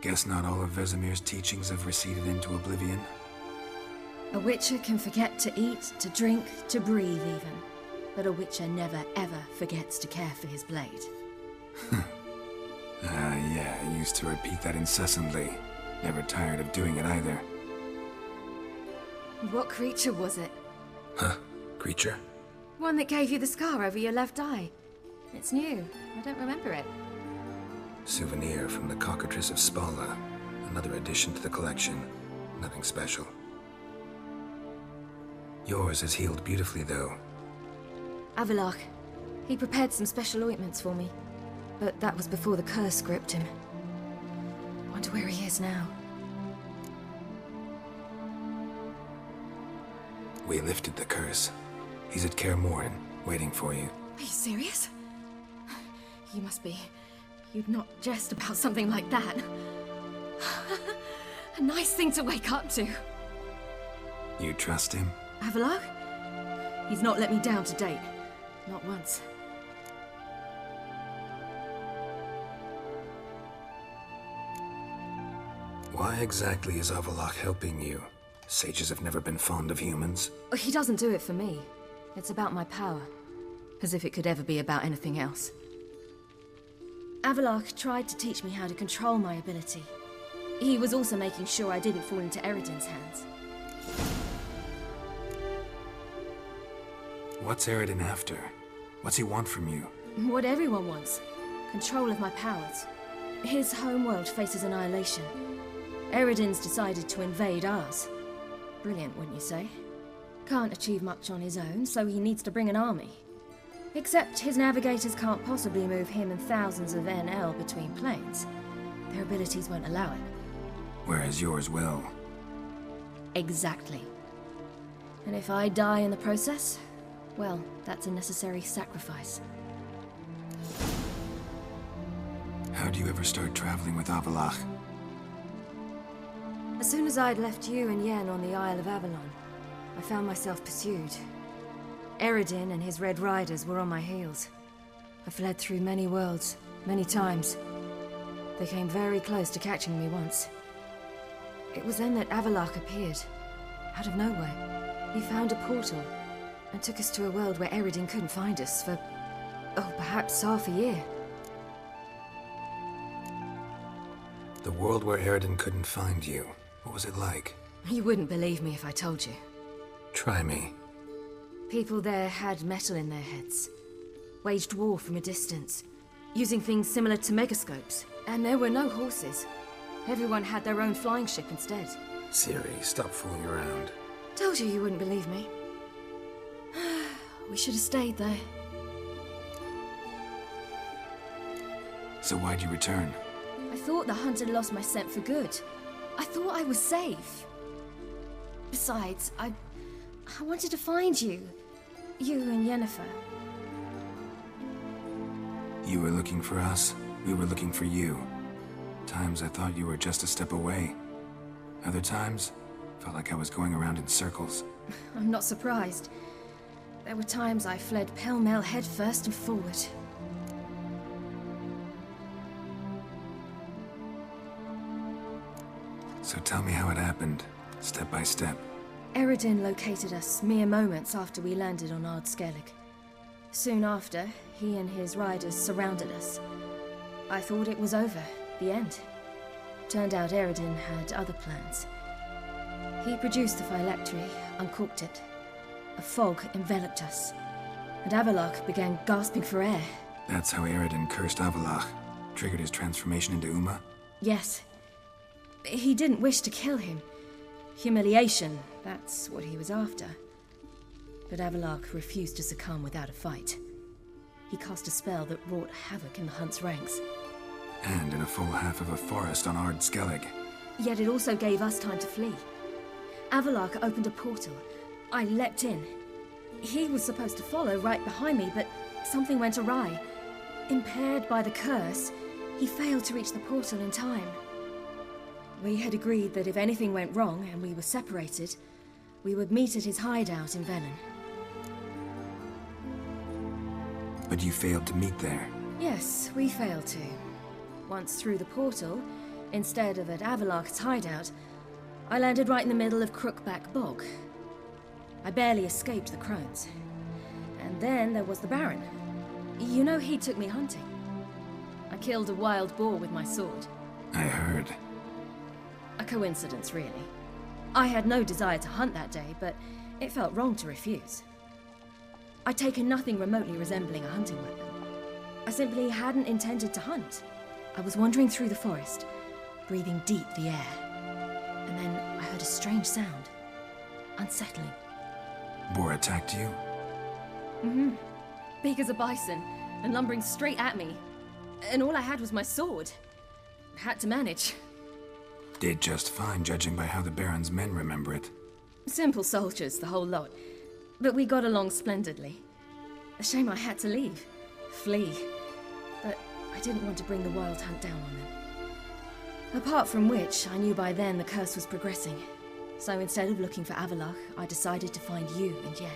Guess not all of Vesemir's teachings have receded into oblivion. A Witcher can forget to eat, to drink, to breathe even. But a Witcher never ever forgets to care for his blade. Yeah, I used to repeat that incessantly. Never tired of doing it either. What creature was it? Huh? Creature? One that gave you the scar over your left eye. It's new. I don't remember it. Souvenir from the Cockatrice of Spala. Another addition to the collection. Nothing special. Yours is healed beautifully, though. Avalok. He prepared some special ointments for me. But that was before the curse gripped him. Wonder where he is now. We lifted the curse. He's at Kaer Morhen, waiting for you. Are you serious? You must be. You'd not jest about something like that. A nice thing to wake up to. You trust him? Avalok? He's not let me down to date. Not once. Why exactly is Avalok helping you? Sages have never been fond of humans. He doesn't do it for me. It's about my power. As if it could ever be about anything else. Avalok tried to teach me how to control my ability. He was also making sure I didn't fall into Eredin's hands. What's Eredin after? What's he want from you? What everyone wants. Control of my powers. His homeworld faces annihilation. Eredin's decided to invade ours. Brilliant, wouldn't you say? Can't achieve much on his own, so he needs to bring an army. Except his navigators can't possibly move him and thousands of NL between planes. Their abilities won't allow it. Whereas yours will. Exactly. And if I die in the process, well, that's a necessary sacrifice. How'd you ever start traveling with Avalok? As soon as I'd left you and Yen on the Isle of Avalon, I found myself pursued. Eredin and his Red Riders were on my heels. I fled through many worlds, many times. They came very close to catching me once. It was then that Avalok appeared, out of nowhere. He found a portal, and took us to a world where Eredin couldn't find us for, oh, perhaps half a year. The world where Eredin couldn't find you. What was it like? You wouldn't believe me if I told you. Try me. People there had metal in their heads. Waged war from a distance, using things similar to megascopes. And there were no horses. Everyone had their own flying ship instead. Ciri, stop fooling around. Told you you wouldn't believe me. We should have stayed there. So why'd you return? I thought the hunt had lost my scent for good. I thought I was safe. Besides, I wanted to find you. You and Yennefer. You were looking for us. We were looking for you. Times I thought you were just a step away. Other times, felt like I was going around in circles. I'm not surprised. There were times I fled pell-mell headfirst and forward. So tell me how it happened, step by step. Eredin located us mere moments after we landed on Ard Skellig. Soon after, he and his riders surrounded us. I thought it was over, the end. Turned out Eredin had other plans. He produced the phylactery, uncorked it. A fog enveloped us, and Avalok began gasping for air. That's how Eredin cursed Avalok, triggered his transformation into Uma? Yes. He didn't wish to kill him. Humiliation, that's what he was after. But Avalok refused to succumb without a fight. He cast a spell that wrought havoc in the hunt's ranks. And in a full half of a forest on Ard Skellig. Yet it also gave us time to flee. Avalok opened a portal. I leapt in. He was supposed to follow right behind me, but something went awry. Impaired by the curse, he failed to reach the portal in time. We had agreed that if anything went wrong and we were separated, we would meet at his hideout in Velen. But you failed to meet there. Yes, we failed to. Once through the portal, Instead of at Avalok's hideout, I landed right in the middle of Crookback Bog. I barely escaped the crones. And then there was the Baron. You know, he took me hunting. I killed a wild boar with my sword. I heard. A coincidence, really. I had no desire to hunt that day, but it felt wrong to refuse. I'd taken nothing remotely resembling a hunting weapon. I simply hadn't intended to hunt. I was wandering through the forest, breathing deep the air. And then I heard a strange sound. Unsettling. Boar attacked you? Mm-hmm. Big as a bison, and lumbering straight at me. And all I had was my sword. Had to manage. Did just fine, judging by how the Baron's men remember it. Simple soldiers, the whole lot. But we got along splendidly. A shame I had to leave. Flee. But I didn't want to bring the wild hunt down on them. Apart from which, I knew by then the curse was progressing. So instead of looking for Avalok, I decided to find you and Yen.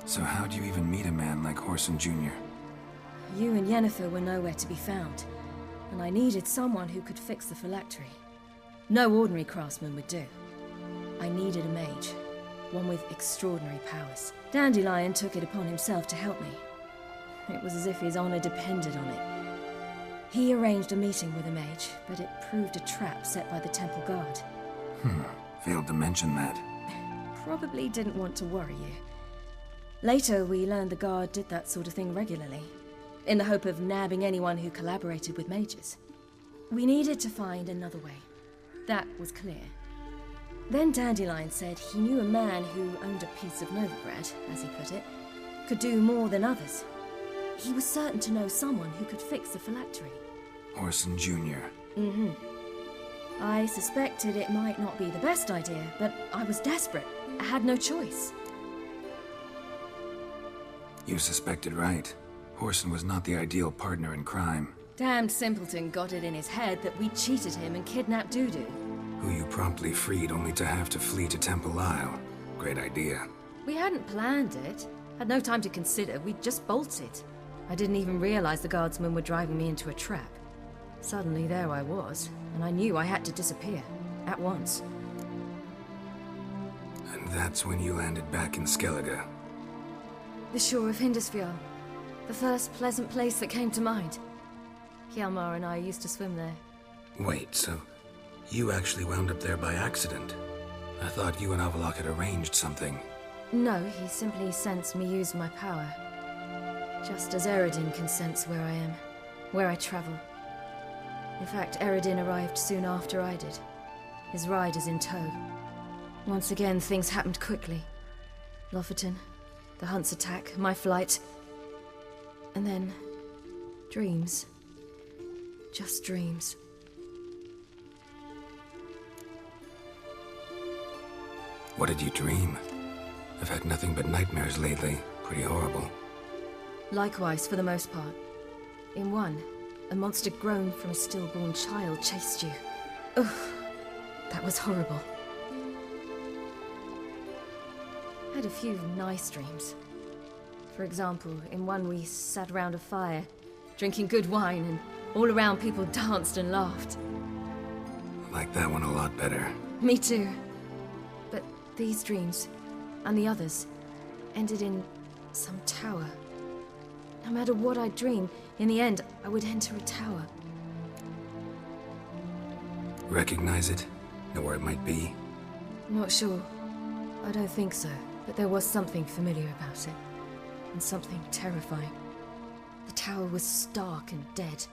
So how'd you even meet a man like Whoreson Jr.? You and Yennefer were nowhere to be found, and I needed someone who could fix the phylactery. No ordinary craftsman would do. I needed a mage, one with extraordinary powers. Dandelion took it upon himself to help me. It was as if his honor depended on it. He arranged a meeting with a mage, but it proved a trap set by the temple guard. Failed to mention that. Probably didn't want to worry you. Later, we learned the guard did that sort of thing regularly, in the hope of nabbing anyone who collaborated with mages. We needed to find another way. That was clear. Then Dandelion said he knew a man who owned a piece of Novigrad, as he put it, could do more than others. He was certain to know someone who could fix the phylactery. Whoreson Jr. Mm-hmm. I suspected it might not be the best idea, but I was desperate. I had no choice. You suspected right. Whoreson was not the ideal partner in crime. Damned simpleton got it in his head that we cheated him and kidnapped Dudu. Who you promptly freed only to have to flee to Temple Isle. Great idea. We hadn't planned it. Had no time to consider, we just bolted. I didn't even realize the guardsmen were driving me into a trap. Suddenly there I was, and I knew I had to disappear. At once. And that's when you landed back in Skellige. The shore of Hindisfjall. The first pleasant place that came to mind. Hjalmar and I used to swim there. Wait, so you actually wound up there by accident? I thought you and Avalok had arranged something. No, he simply sensed me use my power. Just as Eredin can sense where I am, where I travel. In fact, Eredin arrived soon after I did. His riders in tow. Once again, things happened quickly. Lofoten, the hunt's attack, my flight. And then, dreams. Just dreams. What did you dream? I've had nothing but nightmares lately. Pretty horrible. Likewise, for the most part. In one, a monster grown from a stillborn child chased you. Ugh, that was horrible. I had a few nice dreams. For example, in one we sat around a fire, drinking good wine, and all around people danced and laughed. Like that one a lot better. Me too. But these dreams, and the others, ended in some tower. No matter what I dream, in the end, I would enter a tower. Recognize it? Know where it might be? Not sure. I don't think so, but there was something familiar about it. And something terrifying. The tower was stark and dead.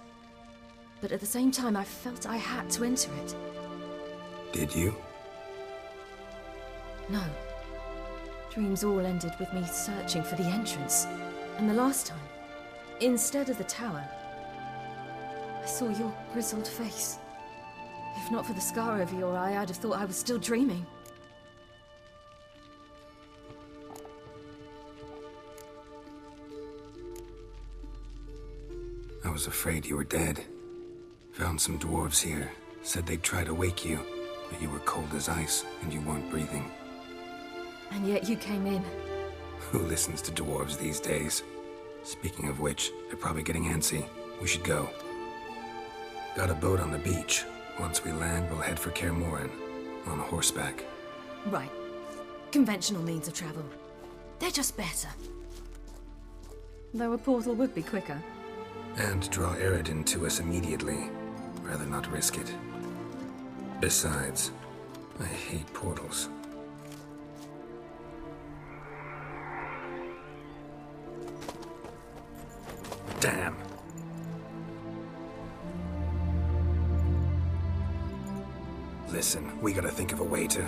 But at the same time, I felt I had to enter it. Did you? No. Dreams all ended with me searching for the entrance. And the last time, instead of the tower, I saw your grizzled face. If not for the scar over your eye, I'd have thought I was still dreaming. I was afraid you were dead. Found some dwarves here. Said they'd try to wake you. But you were cold as ice, and you weren't breathing. And yet you came in. Who listens to dwarves these days? Speaking of which, they're probably getting antsy. We should go. Got a boat on the beach. Once we land, we'll head for Kaer Morhen, on horseback. Right. Conventional means of travel. They're just better. Though a portal would be quicker. And draw Eredin to us immediately. Rather not risk it. Besides, I hate portals. Damn. Listen, we gotta think of a way to...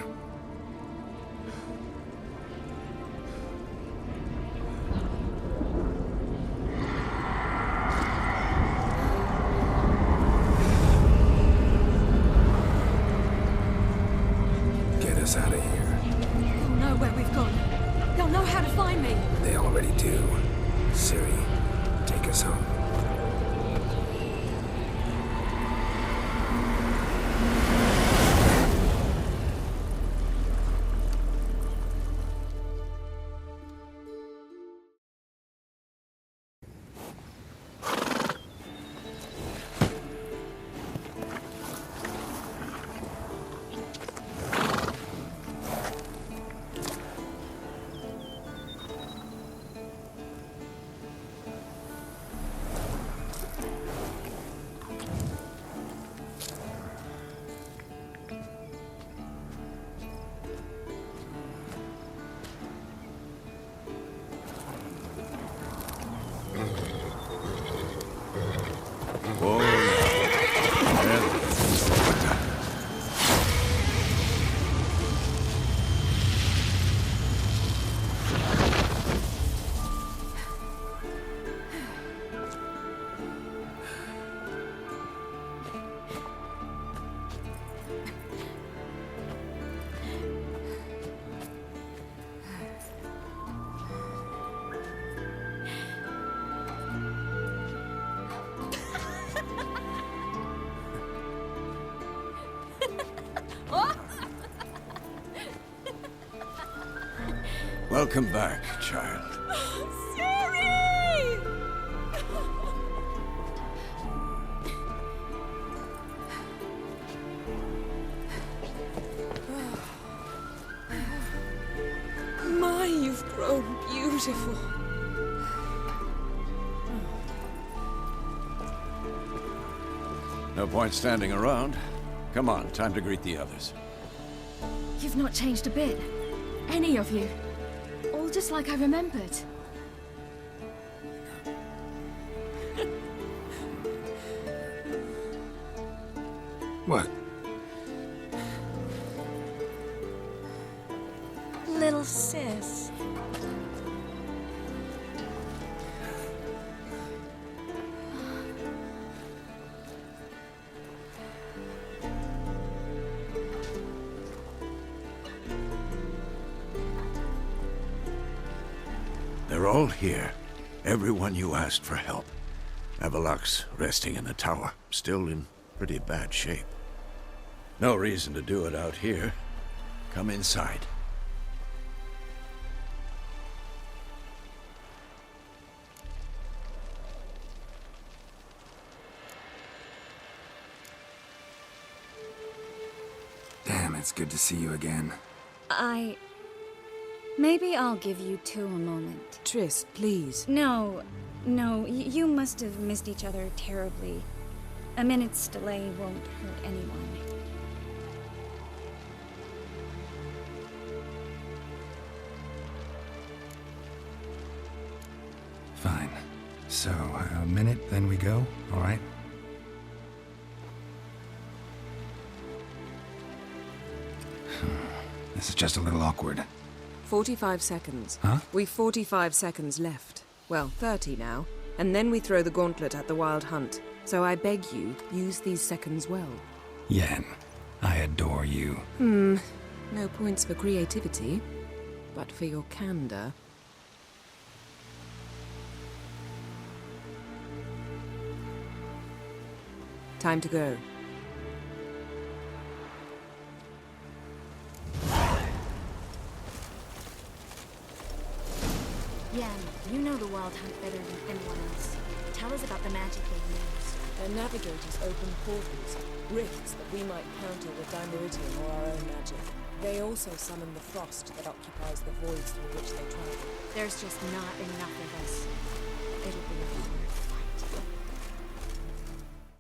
get us out of here. They'll know where we've gone. They'll know how to find me. They already do. Ciri, take us home. Welcome back, child. Ciri! My, you've grown beautiful. No point standing around. Come on, time to greet the others. You've not changed a bit. Any of you. All just like I remembered. What? Little sis. They're all here. Everyone you asked for help. Avalok's resting in the tower, still in pretty bad shape. No reason to do it out here. Come inside. Damn, it's good to see you again. Maybe I'll give you two a moment. Triss, please. No, you must have missed each other terribly. A minute's delay won't hurt anyone. Fine. So, a minute, then we go, all right? This is just a little awkward. 45 seconds. Huh? We've 45 seconds left. Well, 30 now. And then we throw the gauntlet at the Wild Hunt. So I beg you, use these seconds well. Yen, I adore you. No points for creativity, but for your candor. Time to go. Yan, you know the Wild Hunt better than anyone else. Tell us about the magic they use. Their navigators open portals, rifts that we might counter with Dimeridium or our own magic. They also summon the frost that occupies the voids through which they travel. There's just not enough of us. It'll be a war.